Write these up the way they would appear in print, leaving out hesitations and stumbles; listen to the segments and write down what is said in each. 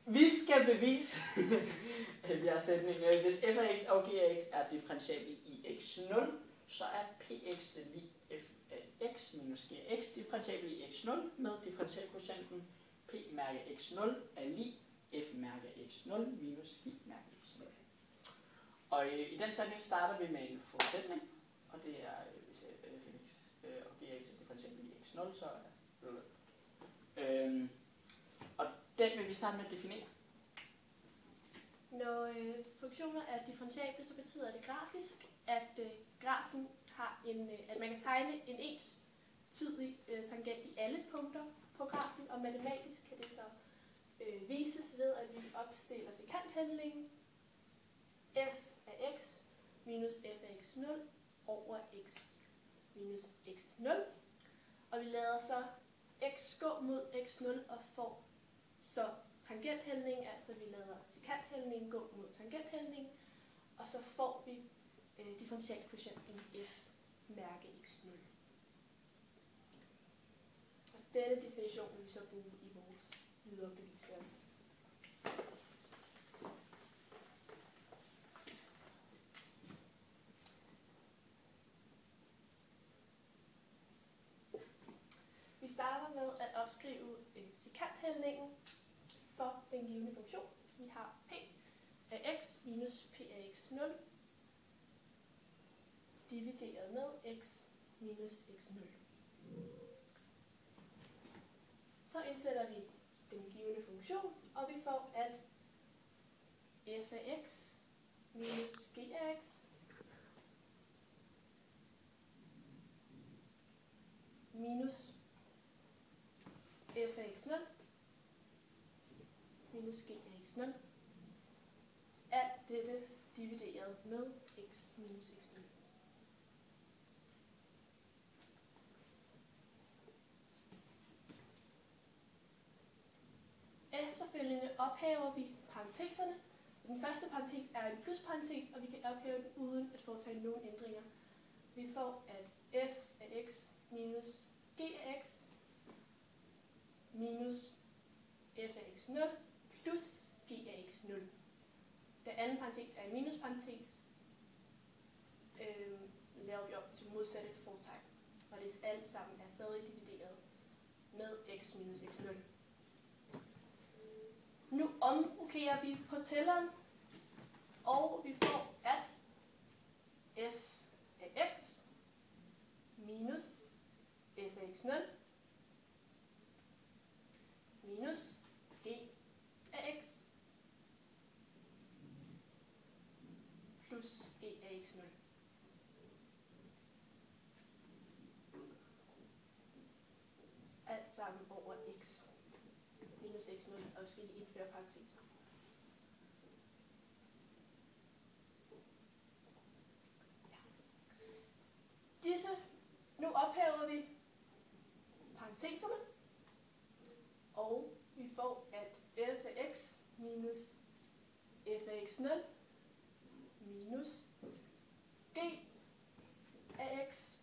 Vi skal bevise, vi har sætning, hvis f af x og g af x er differentiable i x0, så er px lig f af x minus g af x differentiable i x0 med differentialkvotienten p mærke x0 er lig f mærke x0 minus g mærke x0. Og i den sætning starter vi med en forudsætning, og det er, hvis f af x og g af x er differentiable i x0, så er og den vil vi starte med at definere. Når funktioner er differentiable, så betyder det grafisk, at grafen har at man kan tegne en enstydig tangent i alle punkter på grafen, og matematisk kan det så vises ved, at vi opstiller sekanthandlingen f af x minus f af x0 over x minus x0. Og vi lader så x gå mod x0 og får så tangenthandlingen, altså vi lader sekanthandlingen gå mod tangenthandlingen, og så får vi differentialkvotienten f mærke x0. Og denne definition vil vi så bruge i vores videre bevisførelse. Vi starter med at opskrive sekanthandlingen for den givne funktion. Vi har p af x minus p af x0 divideret med x minus x0. Så indsætter vi den givne funktion, og vi får, at f af x minus g af x minus f af x0 minus g af x0. Alt dette divideret med x minus x0. Efterfølgende ophæver vi parenteserne. Den første parentes er en plusparentes, og vi kan ophæve den uden at foretage nogen ændringer. Vi får, at f af x minus g af x minus f af x0 plus g af x0. Den anden parentes er en minusparentes. Laver vi op til modsatte fortegn. Og det alt sammen er stadig divideret med x minus x0. Nu omrokerer vi på tælleren, og vi får, at f af x minus f af x0 minus g af x plus g af x0. Alt sammen over x minus x0, og vi skal lige indføre parenteser. Ja. Nu ophæver vi parenteserne, og vi får, at f af x minus f af x0 minus g af x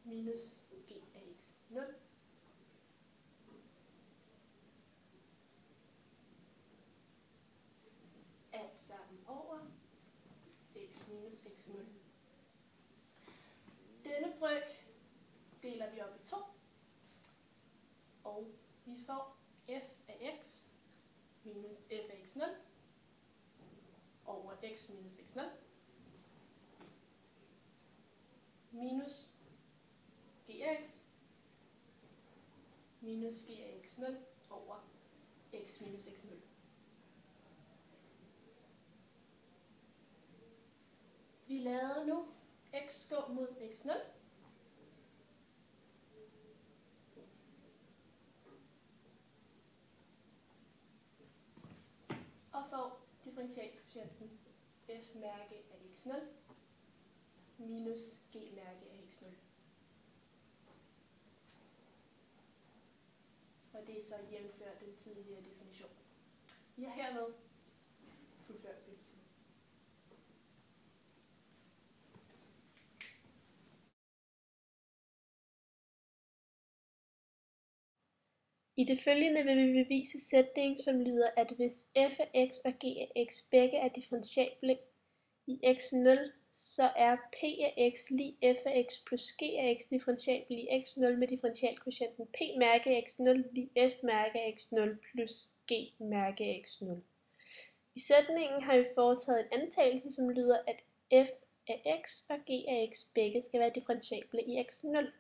minus g af x0 alt sammen over x minus x0. Denne bryg deler vi op i 2, og vi får f af x minus f af x0 over x minus x0 minus g af x minus g af x0 over x minus x0. Vi lader nu x gå mod x0. Og får differentialkvotienten f mærke af x0 minus g mærke af x0. Og det er så jævnfør den tidligere definition. Vi har hermed fuldført beviset. I det følgende vil vi bevise sætningen, som lyder, at hvis f af x og g af x begge er differentiable i x0, så er p af x lig f af x plus g af x differentiabel i x0 med differentialkvotienten p mærke af x0 lig f mærke af x0 plus g mærke af x0. I sætningen har vi foretaget en antagelse, som lyder, at f af x og g af x begge skal være differentiable i x0.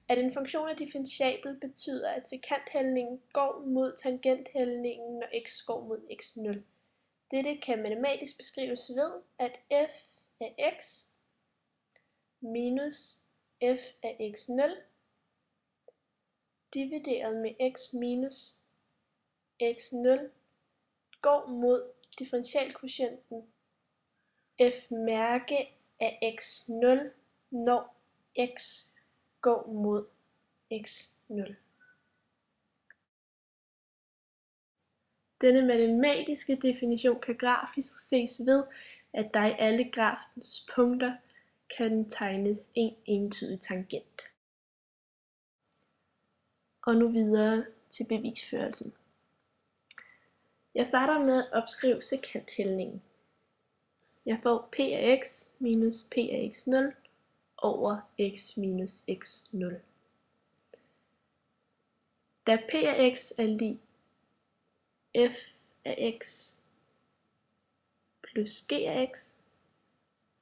At en funktion er differentiabel betyder, at sekanthældningen går mod tangenthældningen, når x går mod x0. Dette kan matematisk beskrives ved, at f af x minus f af x0 divideret med x minus x0 går mod differentialkvotienten f mærke af x0, når x går mod x0. Denne matematiske definition kan grafisk ses ved, at der i alle grafens punkter kan tegnes en entydig tangent. Og nu videre til bevisførelsen. Jeg starter med at opskrive sekanthældningen. Jeg får p af x minus p af x0 over x minus x0. Da p af x er lig f af x plus g af x,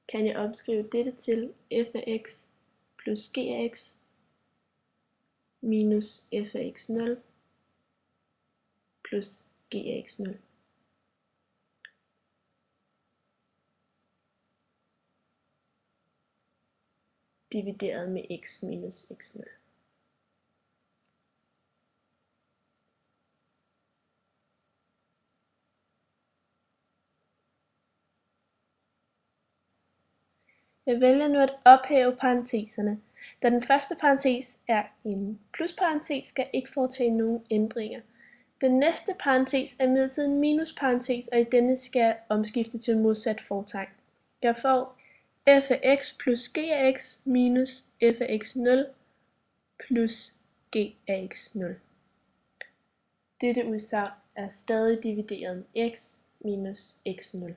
kan jeg opskrive dette til f af x plus g af x minus f af x0 plus g af x0. Divideret med x minus x0. Jeg vælger nu at ophæve parenteserne. Da den første parentes er en plusparentes, skal jeg ikke foretage nogen ændringer. Den næste parentes er imidlertid en minusparentes, og i denne skal jeg omskifte til modsat fortegn. Jeg får f af x plus g af x minus f af x0 plus g af x0. Dette udsagn er stadig divideret med x minus x0.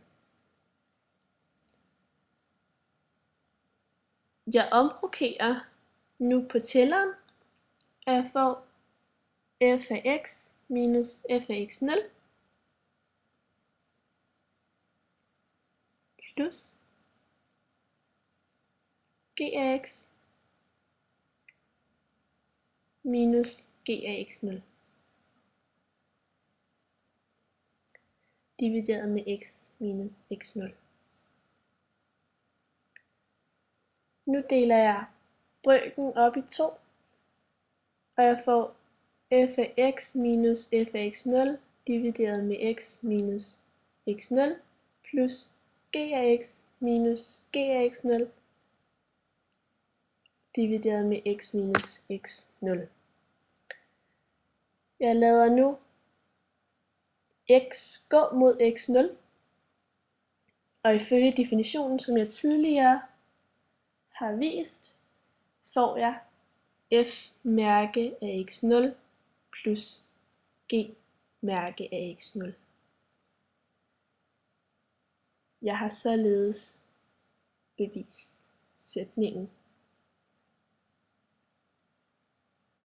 Jeg omrokerer nu på tælleren, og jeg får f af x minus f af x0 plus g af x minus g af x0 divideret med x minus x0. Nu deler jeg brøken op i 2, og jeg får f af x minus f af x0 divideret med x minus x0 plus g af x minus g af x0 divideret med x minus x0. Jeg lader nu x gå mod x0, og ifølge definitionen, som jeg tidligere har vist, får jeg f mærke af x0 plus g mærke af x0. Jeg har således bevist sætningen.